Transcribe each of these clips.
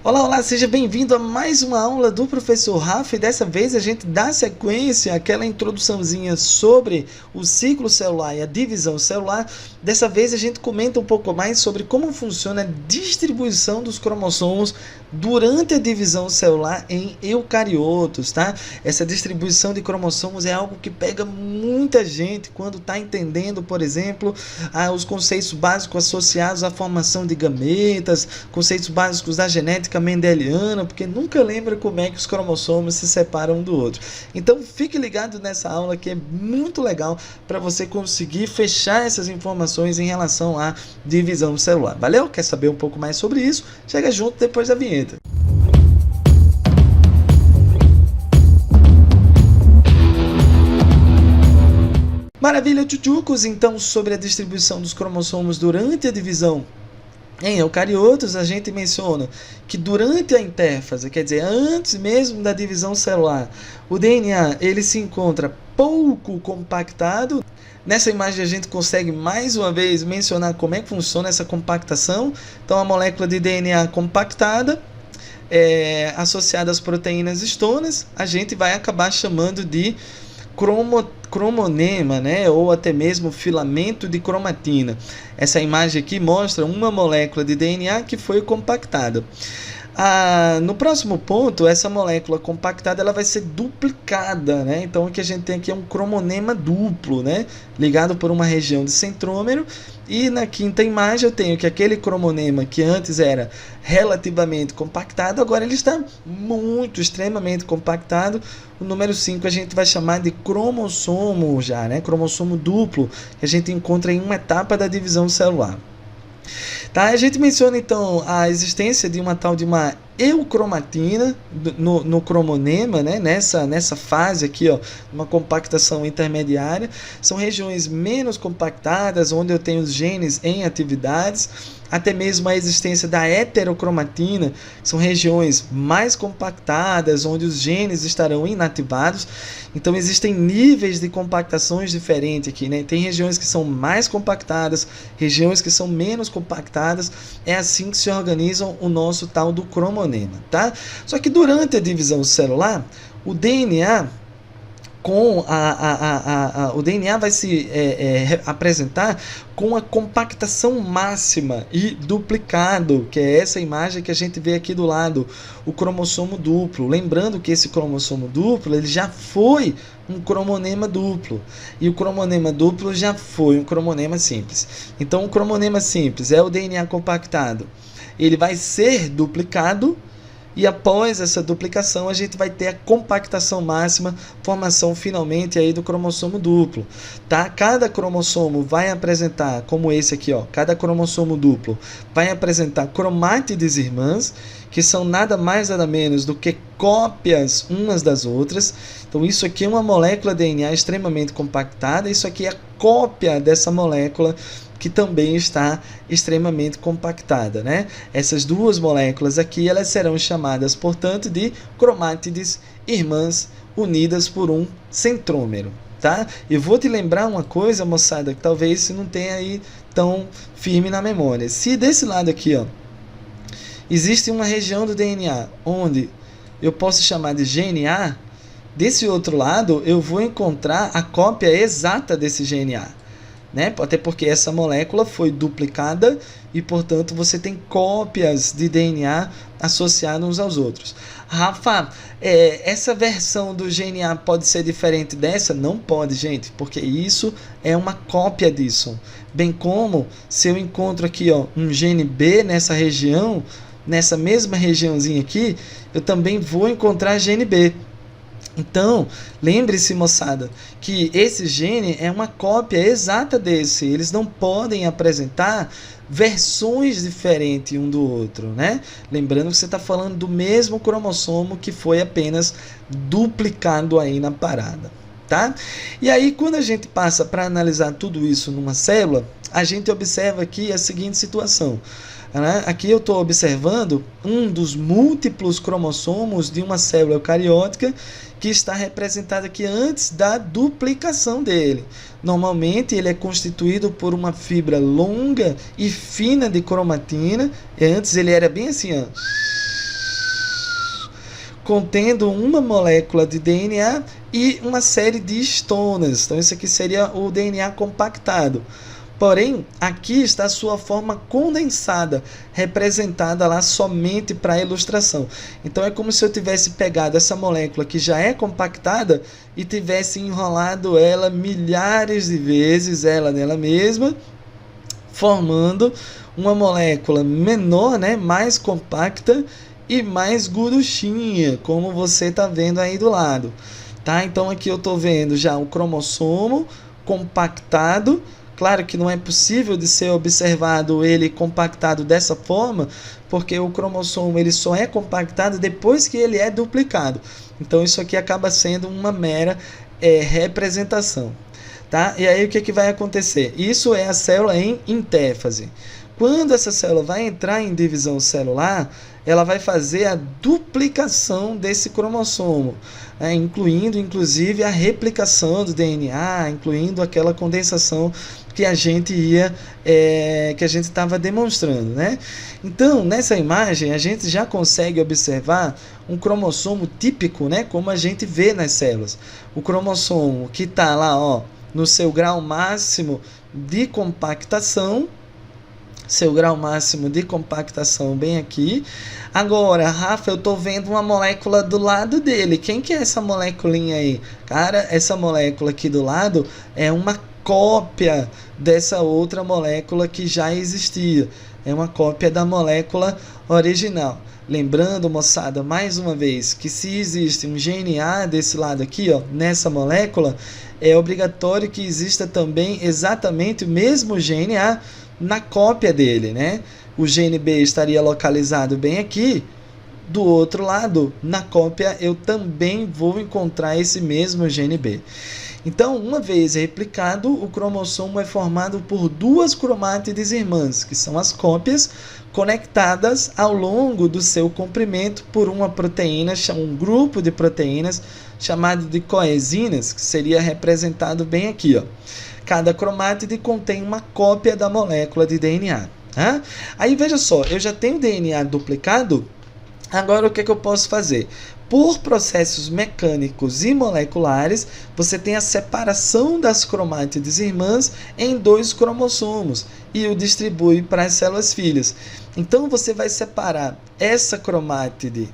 Olá, olá, seja bem-vindo a mais uma aula do professor Rafa e dessa vez a gente dá sequência àquela introduçãozinha sobre o ciclo celular e a divisão celular. Dessa vez a gente comenta um pouco mais sobre como funciona a distribuição dos cromossomos durante a divisão celular em eucariotos, tá? Essa distribuição de cromossomos é algo que pega muita gente quando está entendendo, por exemplo, os conceitos básicos associados à formação de gametas, conceitos básicos da genética mendeliana, porque nunca lembra como é que os cromossomos se separam um do outro. Então fique ligado nessa aula que é muito legal para você conseguir fechar essas informações em relação à divisão celular. Valeu? Quer saber um pouco mais sobre isso? Chega junto depois da vinheta. Maravilha, tchutchucos! Então, sobre a distribuição dos cromossomos durante a divisão em eucariotos, a gente menciona que durante a intérfase, quer dizer, antes mesmo da divisão celular, o DNA ele se encontra pouco compactado. Nessa imagem a gente consegue mais uma vez mencionar como é que funciona essa compactação. Então, a molécula de DNA compactada, associada às proteínas histonas, a gente vai acabar chamando de cromonema, né? Ou até mesmo filamento de cromatina. Essa imagem aqui mostra uma molécula de DNA que foi compactada. No próximo ponto, essa molécula compactada ela vai ser duplicada, né? Então o que a gente tem aqui é um cromonema duplo, né? Ligado por uma região de centrômero. E na quinta imagem eu tenho que aquele cromonema que antes era relativamente compactado, agora ele está extremamente compactado. O número 5 a gente vai chamar de cromossomo já, né? Cromossomo duplo, que a gente encontra em uma etapa da divisão celular. Tá? A gente menciona então a existência de uma tal de uma eucromatina no cromonema, né? Nessa fase aqui, ó, uma compactação intermediária. São regiões menos compactadas, onde eu tenho os genes em atividades. Até mesmo a existência da heterocromatina, que são regiões mais compactadas, onde os genes estarão inativados. Então existem níveis de compactações diferentes aqui, né? Tem regiões que são mais compactadas, regiões que são menos compactadas. É assim que se organizam o nosso tal do cromonema, tá? Só que durante a divisão celular, o DNA o DNA vai se apresentar com a compactação máxima e duplicado, que é essa imagem que a gente vê aqui do lado, o cromossomo duplo. Lembrando que esse cromossomo duplo ele já foi um cromonema duplo, e o cromonema duplo já foi um cromonema simples. Então o cromonema simples é o DNA compactado, ele vai ser duplicado, e após essa duplicação, a gente vai ter a compactação máxima, formação finalmente aí do cromossomo duplo. Tá? Cada cromossomo vai apresentar, como esse aqui, ó, cada cromossomo duplo vai apresentar cromátides irmãs, que são nada mais nada menos do que cópias umas das outras. Então isso aqui é uma molécula DNA extremamente compactada, isso aqui é a cópia dessa molécula que também está extremamente compactada, né? Essas duas moléculas aqui, elas serão chamadas, portanto, de cromátides irmãs unidas por um centrômero, tá? Eu vou te lembrar uma coisa, moçada, que talvez você não tenha aí tão firme na memória. Se desse lado aqui, ó, existe uma região do DNA onde eu posso chamar de GNA, desse outro lado eu vou encontrar a cópia exata desse GNA. Né? Até porque essa molécula foi duplicada e, portanto, você tem cópias de DNA associadas uns aos outros. Rafa, essa versão do GNA pode ser diferente dessa? Não pode, gente, porque isso é uma cópia disso. Bem como se eu encontro aqui, ó, um gene B nessa região, nessa mesma regiãozinha aqui, eu também vou encontrar gene B. Então, lembre-se, moçada, que esse gene é uma cópia exata desse. Eles não podem apresentar versões diferentes um do outro, né? Lembrando que você está falando do mesmo cromossomo que foi apenas duplicado aí na parada, tá? E aí, quando a gente passa para analisar tudo isso numa célula, a gente observa aqui a seguinte situação. Aqui eu estou observando um dos múltiplos cromossomos de uma célula eucariótica que está representado aqui antes da duplicação dele. Normalmente ele é constituído por uma fibra longa e fina de cromatina, e antes ele era bem assim, ó, contendo uma molécula de DNA e uma série de histonas. Então isso aqui seria o DNA compactado. Porém, aqui está a sua forma condensada, representada lá somente para ilustração. Então é como se eu tivesse pegado essa molécula que já é compactada e tivesse enrolado ela milhares de vezes, ela nela mesma, formando uma molécula menor, né, mais compacta e mais gorduchinha, como você está vendo aí do lado. Tá? Então aqui eu estou vendo já o cromossomo compactado. Claro que não é possível de ser observado ele compactado dessa forma, porque o cromossomo ele só é compactado depois que ele é duplicado. Então isso aqui acaba sendo uma mera representação. Tá? E aí o que vai acontecer? Isso é a célula em intéfase. Quando essa célula vai entrar em divisão celular, ela vai fazer a duplicação desse cromossomo, incluindo inclusive a replicação do DNA, incluindo aquela condensação que a gente estava demonstrando, né? Então, nessa imagem, a gente já consegue observar um cromossomo típico, né? Como a gente vê nas células. O cromossomo que está lá, ó, no seu grau máximo de compactação, bem aqui. Agora, Rafa, eu estou vendo uma molécula do lado dele. Quem que é essa moléculinha aí? Cara, essa molécula aqui do lado é uma cópia dessa outra molécula que já existia. É uma cópia da molécula original. Lembrando, moçada, mais uma vez, que se existe um GNA desse lado aqui, ó, nessa molécula, é obrigatório que exista também exatamente o mesmo GNA na cópia dele, né? O GNB estaria localizado bem aqui. Do outro lado, na cópia, eu também vou encontrar esse mesmo GNB. Então, uma vez replicado, o cromossomo é formado por duas cromátides irmãs, que são as cópias, conectadas ao longo do seu comprimento por uma proteína, um grupo de proteínas chamado de coenzinas, que seria representado bem aqui, ó. Cada cromátide contém uma cópia da molécula de DNA. Tá? Aí veja só, eu já tenho DNA duplicado, agora o que eu posso fazer? Por processos mecânicos e moleculares, você tem a separação das cromátides irmãs em dois cromossomos e o distribui para as células filhas. Então você vai separar essa cromátide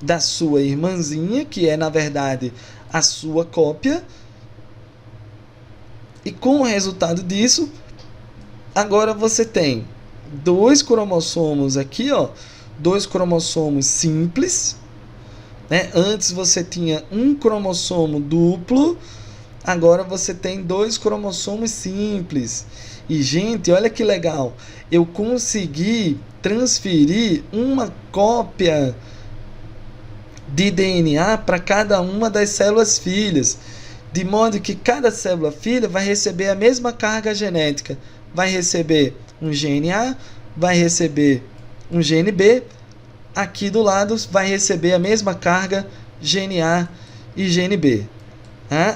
da sua irmãzinha, que é na verdade a sua cópia, e com o resultado disso, agora você tem dois cromossomos aqui, ó, dois cromossomos simples, né? Antes você tinha um cromossomo duplo, agora você tem dois cromossomos simples. E, gente, olha que legal, eu consegui transferir uma cópia de DNA para cada uma das células filhas, de modo que cada célula filha vai receber a mesma carga genética. Vai receber um GNA, vai receber um GNB, aqui do lado vai receber a mesma carga GNA e GNB.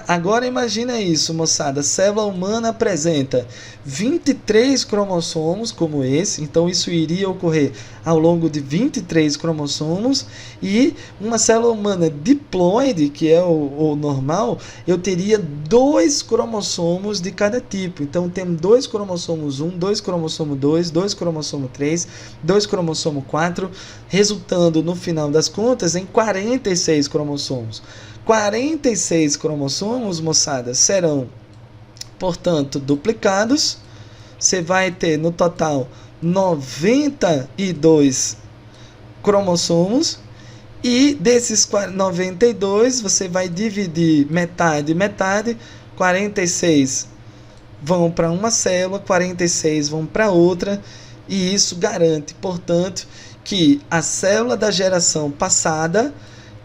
Agora imagina isso, moçada. A célula humana apresenta 23 cromossomos como esse, então isso iria ocorrer ao longo de 23 cromossomos, e uma célula humana diploide, que é o normal, eu teria 2 cromossomos de cada tipo. Então temos 2 cromossomos 1, 2 cromossomos 2, 2 cromossomos 3, 2 cromossomos 4, resultando no final das contas em 46 cromossomos. 46 cromossomos, moçada, serão, portanto, duplicados. Você vai ter no total 92 cromossomos. E desses 92, você vai dividir metade, metade. 46 vão para uma célula, 46 vão para outra. E isso garante, portanto, que a célula da geração passada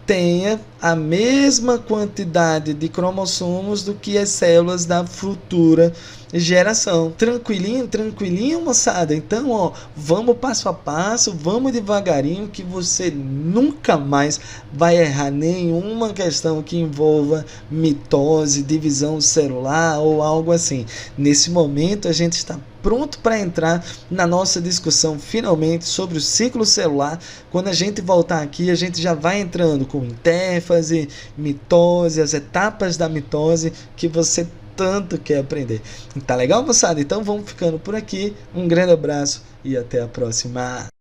tenha a mesma quantidade de cromossomos do que as células da futura geração. Tranquilinho, tranquilinho, moçada? Então, ó, vamos passo a passo, vamos devagarinho, que você nunca mais vai errar nenhuma questão que envolva mitose, divisão celular ou algo assim. Nesse momento, a gente está pronto para entrar na nossa discussão finalmente sobre o ciclo celular. Quando a gente voltar aqui, a gente já vai entrando com interfase, mitose, as etapas da mitose que você tanto quer aprender. Tá legal, moçada? Então vamos ficando por aqui. Um grande abraço e até a próxima.